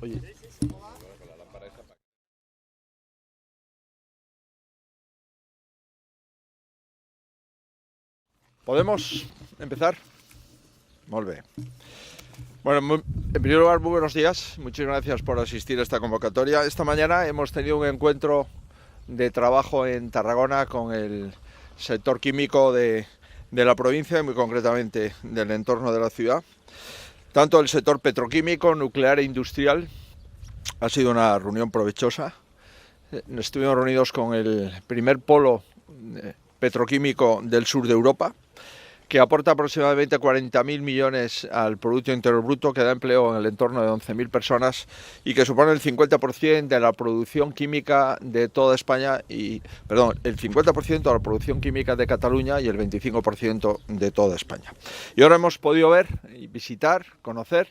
Oye. ¿Podemos empezar? Molt bé. Bueno, en primer lugar, muy buenos días. Muchísimas gracias por asistir a esta convocatoria. Esta mañana hemos tenido un encuentro de trabajo en Tarragona con el sector químico de la provincia y muy concretamente del entorno de la ciudad. Tanto el sector petroquímico, nuclear e industrial. Ha sido una reunión provechosa. Estuvimos reunidos con el primer polo petroquímico del sur de Europa, que aporta aproximadamente 40.000 millones al Producto Interior Bruto, que da empleo en el entorno de 11.000 personas y que supone el 50% de la producción química de toda España, el 50% de la producción química de Cataluña y el 25% de toda España. Y ahora hemos podido ver, visitar, conocer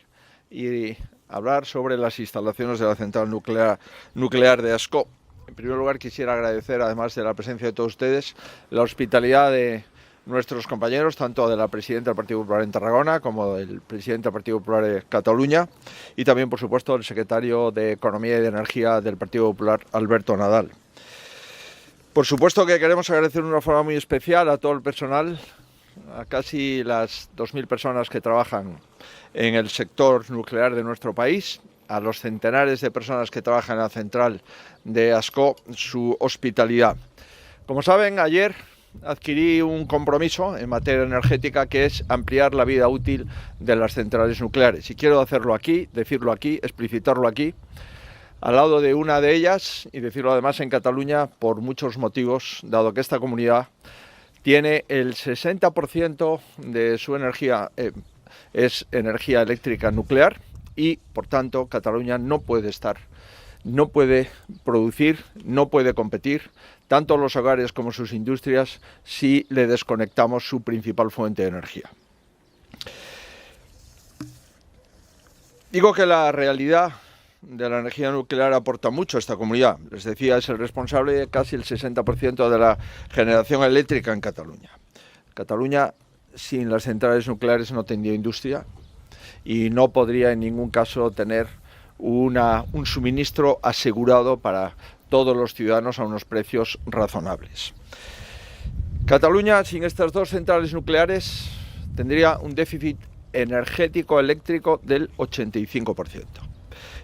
y hablar sobre las instalaciones de la central nuclear de Ascó. En primer lugar, quisiera agradecer, además de la presencia de todos ustedes, la hospitalidad de nuestros compañeros, tanto de la presidenta del Partido Popular en Tarragona como del presidente del Partido Popular de Cataluña y también, por supuesto, del secretario de Economía y de Energía del Partido Popular, Alberto Nadal. Por supuesto que queremos agradecer de una forma muy especial a todo el personal, a casi las 2.000 personas que trabajan en el sector nuclear de nuestro país, a los centenares de personas que trabajan en la central de Ascó, su hospitalidad. Como saben, ayer adquirí un compromiso en materia energética que es ampliar la vida útil de las centrales nucleares. Y quiero hacerlo aquí, decirlo aquí, explicitarlo aquí, al lado de una de ellas y decirlo además en Cataluña por muchos motivos, dado que esta comunidad tiene el 60% de su energía es energía eléctrica nuclear y, por tanto, Cataluña no puede producir, no puede competir, tanto los hogares como sus industrias, si le desconectamos su principal fuente de energía. Digo que la realidad de la energía nuclear aporta mucho a esta comunidad. Les decía, es el responsable de casi el 60% de la generación eléctrica en Cataluña. Cataluña, sin las centrales nucleares, no tendría industria y no podría en ningún caso tener un suministro asegurado para todos los ciudadanos a unos precios razonables. Cataluña, sin estas dos centrales nucleares, tendría un déficit energético eléctrico del 85%.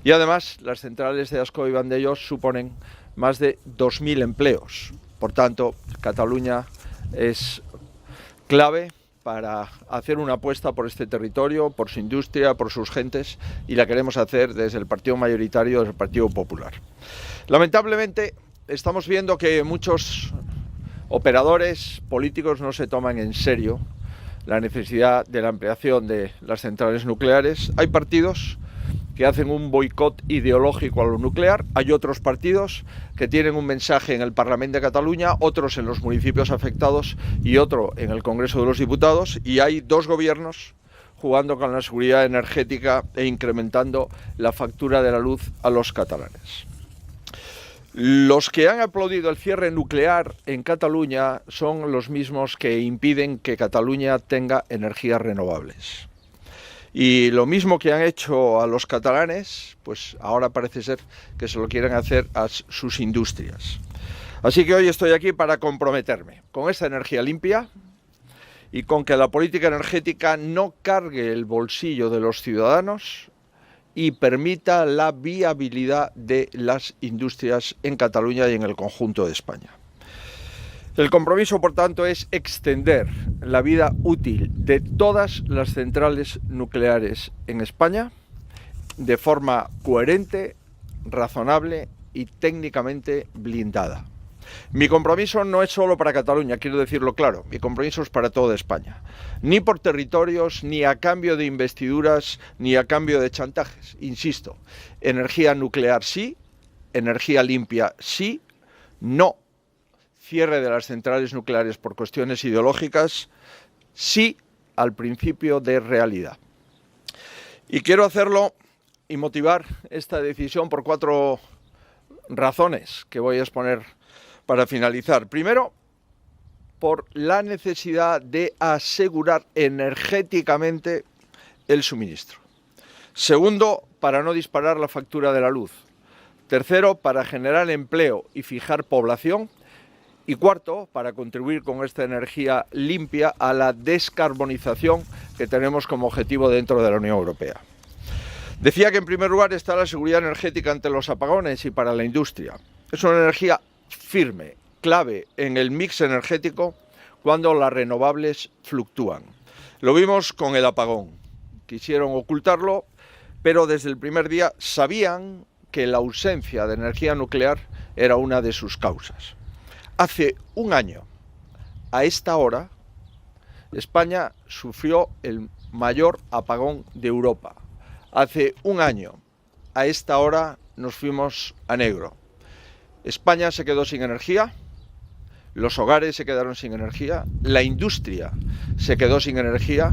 Y además, las centrales de Ascó y Vandellós suponen más de 2.000 empleos. Por tanto, Cataluña es clave para hacer una apuesta por este territorio, por su industria, por sus gentes, y la queremos hacer desde el partido mayoritario, desde el Partido Popular. Lamentablemente, estamos viendo que muchos operadores políticos no se toman en serio la necesidad de la ampliación de las centrales nucleares. Hay partidos que hacen un boicot ideológico a lo nuclear, hay otros partidos que tienen un mensaje en el Parlamento de Cataluña, otros en los municipios afectados y otro en el Congreso de los Diputados, y hay dos gobiernos jugando con la seguridad energética e incrementando la factura de la luz a los catalanes. Los que han aplaudido el cierre nuclear en Cataluña son los mismos que impiden que Cataluña tenga energías renovables. Y lo mismo que han hecho a los catalanes, pues ahora parece ser que se lo quieren hacer a sus industrias. Así que hoy estoy aquí para comprometerme con esta energía limpia y con que la política energética no cargue el bolsillo de los ciudadanos y permita la viabilidad de las industrias en Cataluña y en el conjunto de España. El compromiso, por tanto, es extender la vida útil de todas las centrales nucleares en España de forma coherente, razonable y técnicamente blindada. Mi compromiso no es solo para Cataluña, quiero decirlo claro, mi compromiso es para toda España. Ni por territorios, ni a cambio de investiduras, ni a cambio de chantajes. Insisto, energía nuclear sí, energía limpia sí, no cierre de las centrales nucleares por cuestiones ideológicas, sí al principio de realidad. Y quiero hacerlo y motivar esta decisión por 4 razones que voy a exponer para finalizar. Primero, por la necesidad de asegurar energéticamente el suministro. Segundo, para no disparar la factura de la luz. Tercero, para generar empleo y fijar población. Y cuarto, para contribuir con esta energía limpia a la descarbonización que tenemos como objetivo dentro de la Unión Europea. Decía que en primer lugar está la seguridad energética ante los apagones y para la industria. Es una energía firme, clave en el mix energético cuando las renovables fluctúan. Lo vimos con el apagón. Quisieron ocultarlo, pero desde el primer día sabían que la ausencia de energía nuclear era una de sus causas. Hace un año, a esta hora, España sufrió el mayor apagón de Europa. Hace un año, a esta hora, nos fuimos a negro. España se quedó sin energía, los hogares se quedaron sin energía, la industria se quedó sin energía,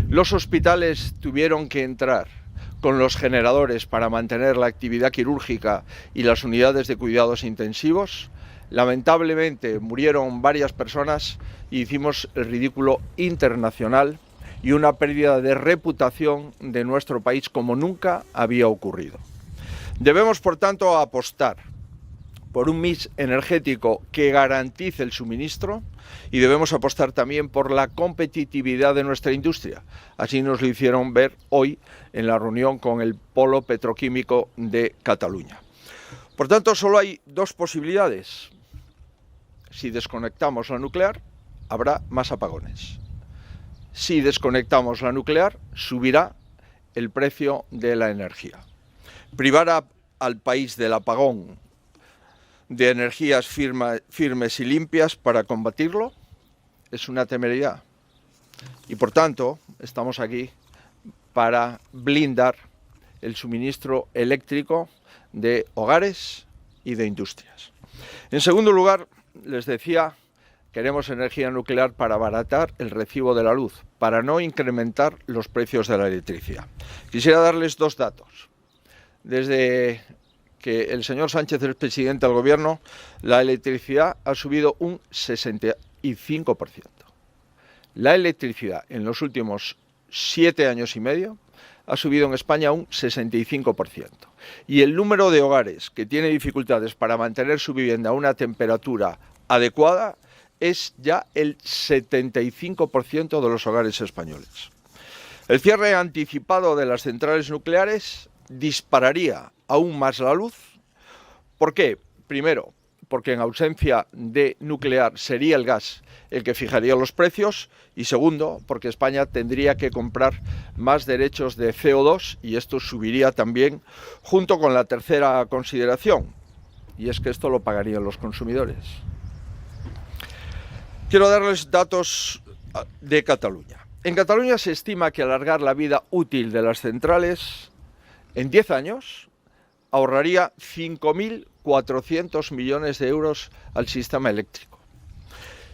los hospitales tuvieron que entrar con los generadores para mantener la actividad quirúrgica y las unidades de cuidados intensivos. Lamentablemente murieron varias personas y hicimos el ridículo internacional y una pérdida de reputación de nuestro país como nunca había ocurrido. Debemos, por tanto, apostar por un mix energético que garantice el suministro y debemos apostar también por la competitividad de nuestra industria. Así nos lo hicieron ver hoy en la reunión con el polo petroquímico de Cataluña. Por tanto, solo hay dos posibilidades. Si desconectamos la nuclear, habrá más apagones. Si desconectamos la nuclear, subirá el precio de la energía. Privar al país del apagón de energías firmes y limpias para combatirlo es una temeridad. Y por tanto, estamos aquí para blindar el suministro eléctrico de hogares y de industrias. En segundo lugar, les decía, queremos energía nuclear para abaratar el recibo de la luz, para no incrementar los precios de la electricidad. Quisiera darles dos datos. Desde que el señor Sánchez es presidente del gobierno, la electricidad ha subido un 65%. La electricidad en los últimos 7 años y medio ha subido en España un 65%. Y el número de hogares que tiene dificultades para mantener su vivienda a una temperatura adecuada es ya el 75% de los hogares españoles. El cierre anticipado de las centrales nucleares dispararía aún más la luz. ¿Por qué? Primero, porque en ausencia de nuclear sería el gas el que fijaría los precios, y segundo, porque España tendría que comprar más derechos de CO2 y esto subiría también, junto con la tercera consideración, y es que esto lo pagarían los consumidores. Quiero darles datos de Cataluña. En Cataluña se estima que alargar la vida útil de las centrales en 10 años ahorraría 5.400 millones de euros al sistema eléctrico.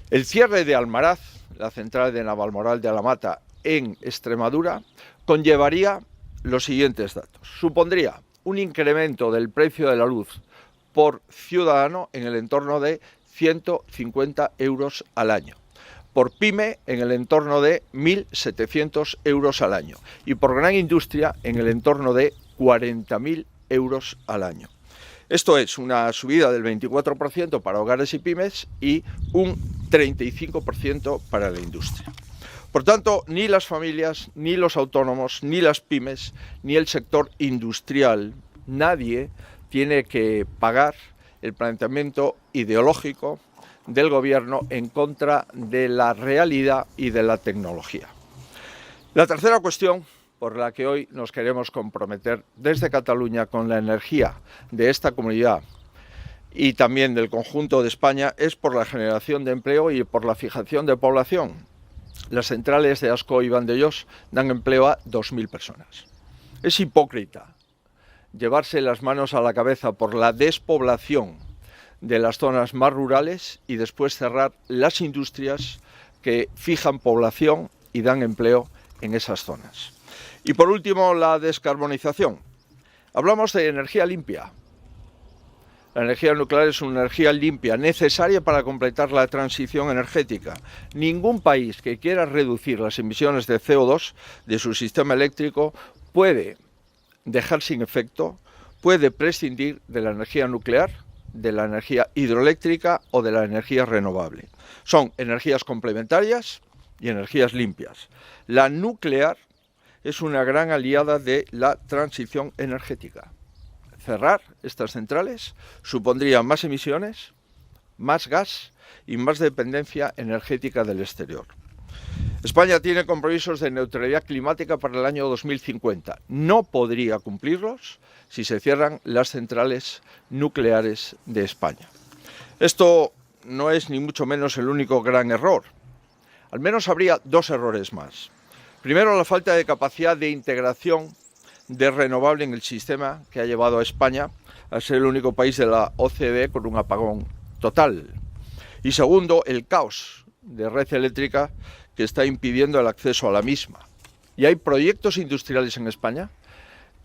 El cierre de Almaraz, la central de Navalmoral de Alamata en Extremadura, conllevaría los siguientes datos. Supondría un incremento del precio de la luz por ciudadano en el entorno de 150 euros al año. Por pyme en el entorno de 1.700 euros al año. Y por gran industria en el entorno de 40.000 euros al año. Esto es una subida del 24% para hogares y pymes y un 35% para la industria. Por tanto, ni las familias, ni los autónomos, ni las pymes, ni el sector industrial, nadie tiene que pagar el planteamiento ideológico del gobierno en contra de la realidad y de la tecnología. La tercera cuestión por la que hoy nos queremos comprometer desde Cataluña con la energía de esta comunidad y también del conjunto de España es por la generación de empleo y por la fijación de población. Las centrales de Ascó I y II dan empleo a 2.000 personas. Es hipócrita llevarse las manos a la cabeza por la despoblación de las zonas más rurales y después cerrar las industrias que fijan población y dan empleo en esas zonas. Y por último, la descarbonización. Hablamos de energía limpia. La energía nuclear es una energía limpia, necesaria para completar la transición energética. Ningún país que quiera reducir las emisiones de CO2 de su sistema eléctrico puede dejar sin efecto, puede prescindir de la energía nuclear, de la energía hidroeléctrica o de la energía renovable. Son energías complementarias y energías limpias. La nuclear es una gran aliada de la transición energética. Cerrar estas centrales supondría más emisiones, más gas y más dependencia energética del exterior. España tiene compromisos de neutralidad climática para el año 2050. No podría cumplirlos si se cierran las centrales nucleares de España. Esto no es ni mucho menos el único gran error. Al menos habría dos errores más. Primero, la falta de capacidad de integración de renovable en el sistema que ha llevado a España a ser el único país de la OCDE con un apagón total. Y segundo, el caos de red eléctrica que está impidiendo el acceso a la misma. Y hay proyectos industriales en España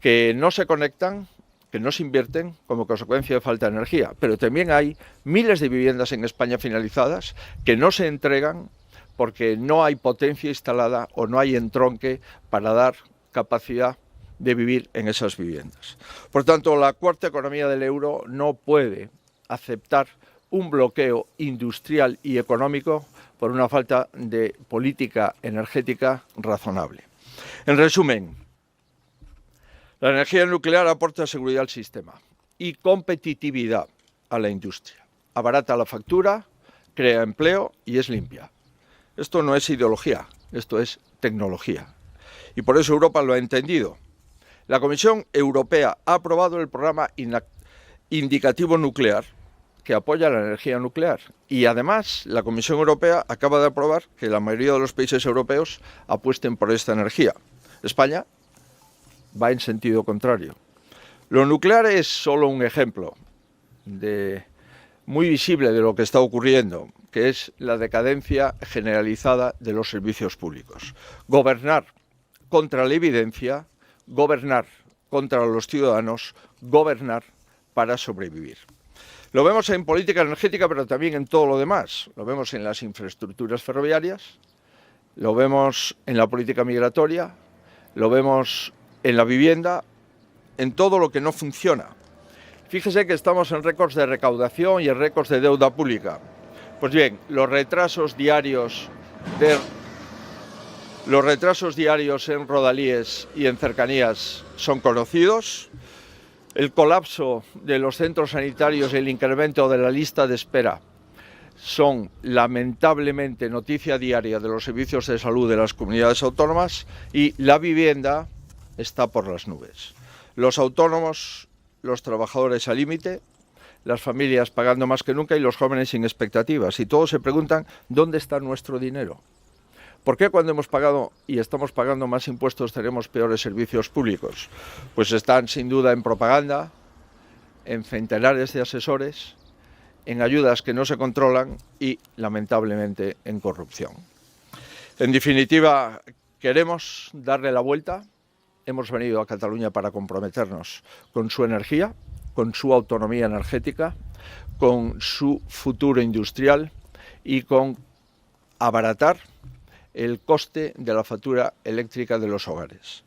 que no se conectan, que no se invierten como consecuencia de falta de energía. Pero también hay miles de viviendas en España finalizadas que no se entregan porque no hay potencia instalada o no hay entronque para dar capacidad de vivir en esas viviendas. Por tanto, la cuarta economía del euro no puede aceptar un bloqueo industrial y económico por una falta de política energética razonable. En resumen, la energía nuclear aporta seguridad al sistema y competitividad a la industria. Abarata la factura, crea empleo y es limpia. Esto no es ideología, esto es tecnología. Y por eso Europa lo ha entendido. La Comisión Europea ha aprobado el programa indicativo nuclear que apoya la energía nuclear. Y además, la Comisión Europea acaba de aprobar que la mayoría de los países europeos apuesten por esta energía. España va en sentido contrario. Lo nuclear es solo un ejemplo muy visible de lo que está ocurriendo, que es la decadencia generalizada de los servicios públicos. Gobernar contra la evidencia, gobernar contra los ciudadanos, gobernar para sobrevivir. Lo vemos en política energética, pero también en todo lo demás. Lo vemos en las infraestructuras ferroviarias, lo vemos en la política migratoria, lo vemos en la vivienda, en todo lo que no funciona. Fíjese que estamos en récords de recaudación y en récords de deuda pública. Pues bien, los retrasos diarios en rodalíes y en cercanías son conocidos. El colapso de los centros sanitarios y el incremento de la lista de espera son lamentablemente noticia diaria de los servicios de salud de las comunidades autónomas y la vivienda está por las nubes. Los autónomos, los trabajadores al límite, las familias pagando más que nunca y los jóvenes sin expectativas. Y todos se preguntan, ¿dónde está nuestro dinero? ¿Por qué cuando hemos pagado y estamos pagando más impuestos tenemos peores servicios públicos? Pues están sin duda en propaganda, en centenares de asesores, en ayudas que no se controlan y, lamentablemente, en corrupción. En definitiva, queremos darle la vuelta. Hemos venido a Cataluña para comprometernos con su energía, con su autonomía energética, con su futuro industrial y con abaratar el coste de la factura eléctrica de los hogares.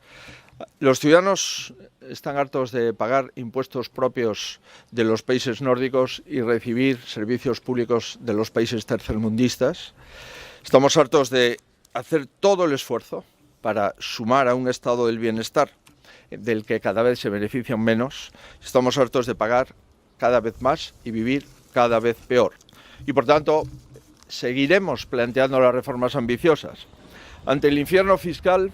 Los ciudadanos están hartos de pagar impuestos propios de los países nórdicos y recibir servicios públicos de los países tercermundistas. Estamos hartos de hacer todo el esfuerzo para sumar a un estado del bienestar del que cada vez se benefician menos. Estamos hartos de pagar cada vez más y vivir cada vez peor. Y por tanto, seguiremos planteando las reformas ambiciosas. Ante el infierno fiscal,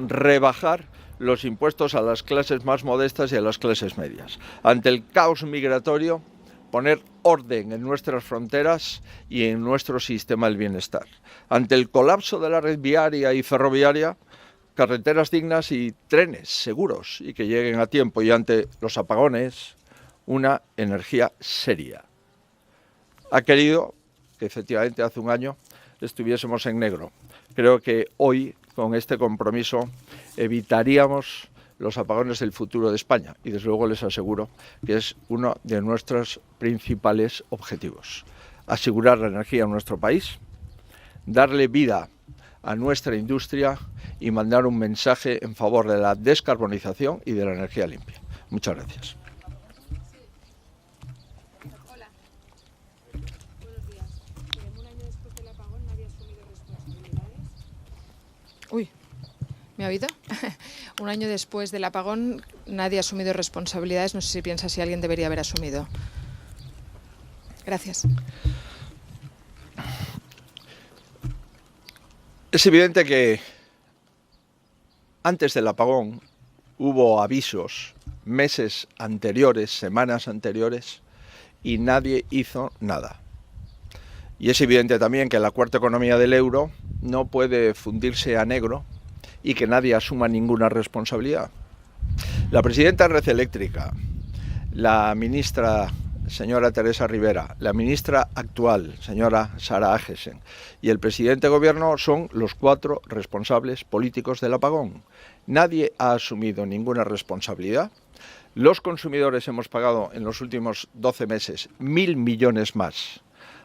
rebajar los impuestos a las clases más modestas y a las clases medias. Ante el caos migratorio, poner orden en nuestras fronteras y en nuestro sistema del bienestar. Ante el colapso de la red viaria y ferroviaria, carreteras dignas y trenes seguros y que lleguen a tiempo. Y ante los apagones, una energía seria. Ha querido que efectivamente hace un año estuviésemos en negro. Creo que hoy, con este compromiso, evitaríamos los apagones del futuro de España y desde luego les aseguro que es uno de nuestros principales objetivos. Asegurar la energía en nuestro país, darle vida a nuestra industria y mandar un mensaje en favor de la descarbonización y de la energía limpia. Muchas gracias. Hola. Buenos días. Un año después del apagón nadie ha asumido responsabilidades. Uy, ¿me ha oído? Un año después del apagón nadie ha asumido responsabilidades. No sé si piensa si alguien debería haber asumido. Gracias. Es evidente que antes del apagón hubo avisos meses anteriores, semanas anteriores, y nadie hizo nada. Y es evidente también que la cuarta economía del euro no puede fundirse a negro y que nadie asuma ninguna responsabilidad. La presidenta de Red Eléctrica, la ministra señora Teresa Rivera, la ministra actual, señora Sara Agesen, y el presidente de gobierno son los 4 responsables políticos del apagón. Nadie ha asumido ninguna responsabilidad. Los consumidores hemos pagado en los últimos 12 meses 1.000 millones más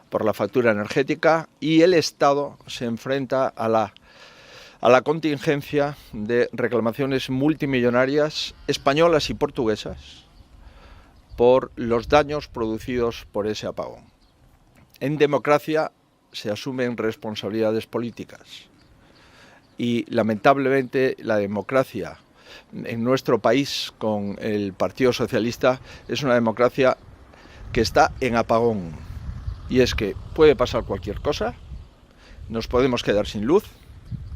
por la factura energética y el Estado se enfrenta a la contingencia de reclamaciones multimillonarias españolas y portuguesas por los daños producidos por ese apagón. En democracia se asumen responsabilidades políticas y lamentablemente la democracia en nuestro país con el Partido Socialista es una democracia que está en apagón, y es que puede pasar cualquier cosa, nos podemos quedar sin luz,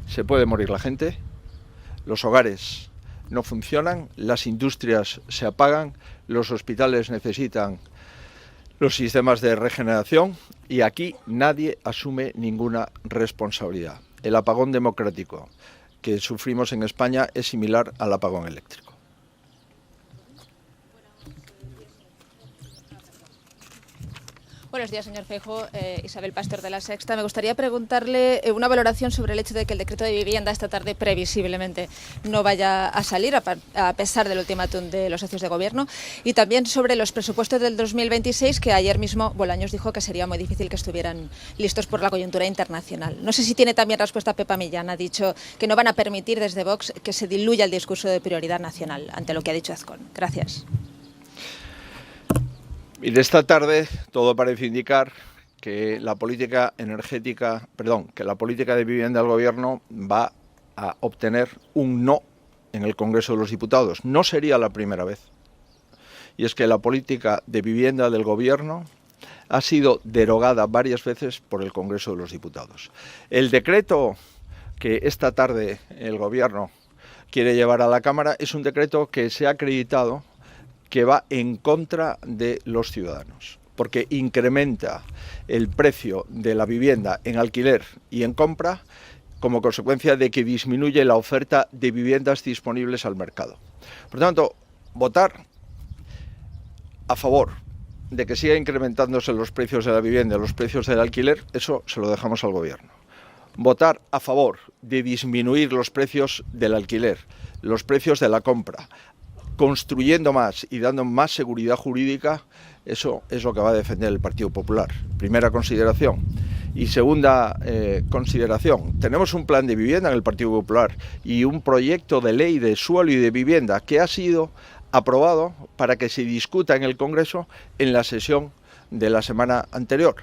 se puede morir la gente, los hogares no funcionan, las industrias se apagan, los hospitales necesitan los sistemas de regeneración y aquí nadie asume ninguna responsabilidad. El apagón democrático que sufrimos en España es similar al apagón eléctrico. Buenos días, señor Feijóo. Isabel Pastor, de La Sexta. Me gustaría preguntarle una valoración sobre el hecho de que el decreto de vivienda esta tarde previsiblemente no vaya a salir, a pesar del ultimátum de los socios de gobierno, y también sobre los presupuestos del 2026, que ayer mismo Bolaños dijo que sería muy difícil que estuvieran listos por la coyuntura internacional. No sé si tiene también respuesta Pepa Millán. Ha dicho que no van a permitir desde Vox que se diluya el discurso de prioridad nacional ante lo que ha dicho Ascó. Gracias. Y de esta tarde todo parece indicar que la política de vivienda del gobierno va a obtener un no en el Congreso de los Diputados. No sería la primera vez. Y es que la política de vivienda del gobierno ha sido derogada varias veces por el Congreso de los Diputados. El decreto que esta tarde el gobierno quiere llevar a la Cámara es un decreto que se ha acreditado que va en contra de los ciudadanos, porque incrementa el precio de la vivienda en alquiler y en compra como consecuencia de que disminuye la oferta de viviendas disponibles al mercado. Por tanto, votar a favor de que siga incrementándose los precios de la vivienda y los precios del alquiler, eso se lo dejamos al gobierno. Votar a favor de disminuir los precios del alquiler, los precios de la compra, construyendo más y dando más seguridad jurídica, eso es lo que va a defender el Partido Popular. Primera consideración. Y segunda consideración, tenemos un plan de vivienda en el Partido Popular y un proyecto de ley de suelo y de vivienda que ha sido aprobado para que se discuta en el Congreso en la sesión de la semana anterior.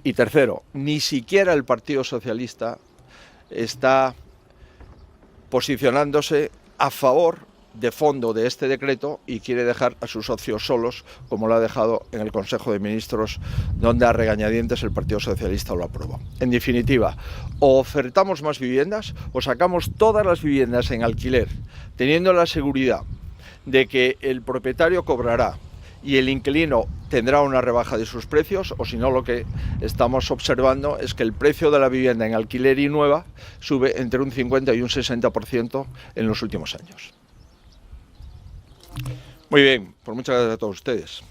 Y tercero, ni siquiera el Partido Socialista está posicionándose a favor de fondo de este decreto y quiere dejar a sus socios solos, como lo ha dejado en el Consejo de Ministros, donde a regañadientes el Partido Socialista lo aprobó. En definitiva, o ofertamos más viviendas o sacamos todas las viviendas en alquiler, teniendo la seguridad de que el propietario cobrará y el inquilino tendrá una rebaja de sus precios, o si no, lo que estamos observando es que el precio de la vivienda en alquiler y nueva sube entre un 50 y un 60% en los últimos años. Muy bien, pues muchas gracias a todos ustedes.